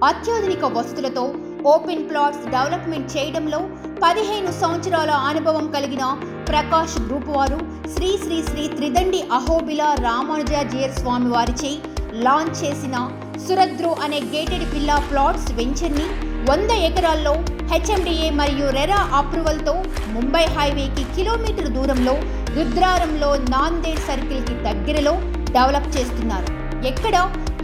అత్యాధునిక వసతులతో open plots development చేయడంలో 15 సంవత్సరాల అనుభవం కలిగిన ప్రకాష్ గ్రూప్ వారు శ్రీ శ్రీ శ్రీ త్రిదండి అహోబిల రామానుజాచార్య స్వామి వారిచే లాంచ్ చేసిన సురద్రు అనే గేటెడ్ విల్లా ప్లాట్స్ వెంచర్ని 100 ఎకరాల్లో హెచ్ఎండిఏ మరియు రెరా అప్రూవల్తో ముంబై హైవేకి కిలోమీటర్ దూరంలో రుద్రారంలో నాందేడ్ సర్కిల్కి దగ్గరలో డెవలప్ చేస్తున్నారు. ఎక్కడ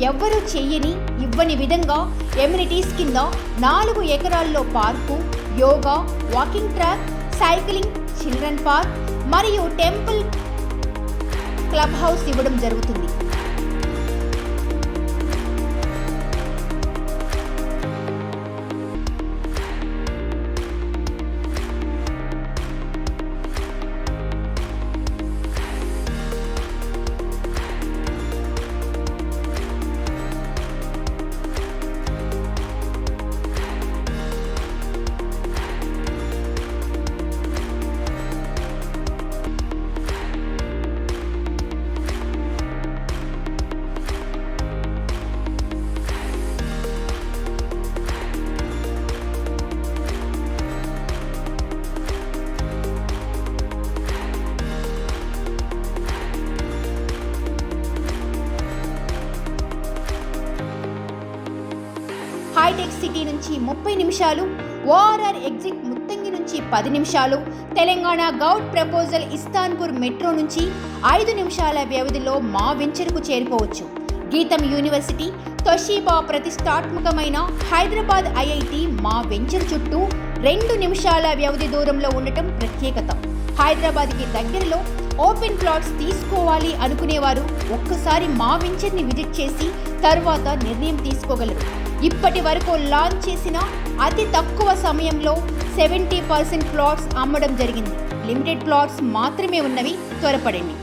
ఎవ్వరూ చెయ్యని ఇవ్వని విధంగా ఎమ్యూనిటీస్ కింద 4 ఎకరాల్లో park, yoga, walking track, cycling, children park మరియు టెంపుల్ క్లబ్ హౌస్ ఇవ్వడం జరుగుతుంది. హైటెక్ సిటీ నుంచి 30 నిమిషాలు, ఓఆర్ఆర్ ఎగ్జిట్ ముత్తంగి నుంచి 10 నిమిషాలు, తెలంగాణ గౌట్ ప్రపోజల్ ఇస్తాన్పూర్ మెట్రో నుంచి 5 నిమిషాల వ్యవధిలో మా వెంచర్కు చేరుకోవచ్చు. గీతం యూనివర్సిటీ, తొషీబా ప్రతిష్టాత్మకమైన హైదరాబాద్ ఐఐటి మా వెంచర్ చుట్టూ 2 నిమిషాల వ్యవధి దూరంలో ఉండటం ప్రత్యేకత. హైదరాబాద్కి దగ్గరలో ఓపెన్ ప్లాట్స్ తీసుకోవాలి అనుకునేవారు ఒక్కసారి మా వెంచర్ని విజిట్ చేసి తర్వాత నిర్ణయం తీసుకోగలరు. ఇప్పటి వరకు లాంచ్ చేసిన అతి తక్కువ సమయంలో 70% ప్లాట్స్ అమ్మడం జరిగింది. లిమిటెడ్ ప్లాట్స్ మాత్రమే ఉన్నవి, త్వరపడండి.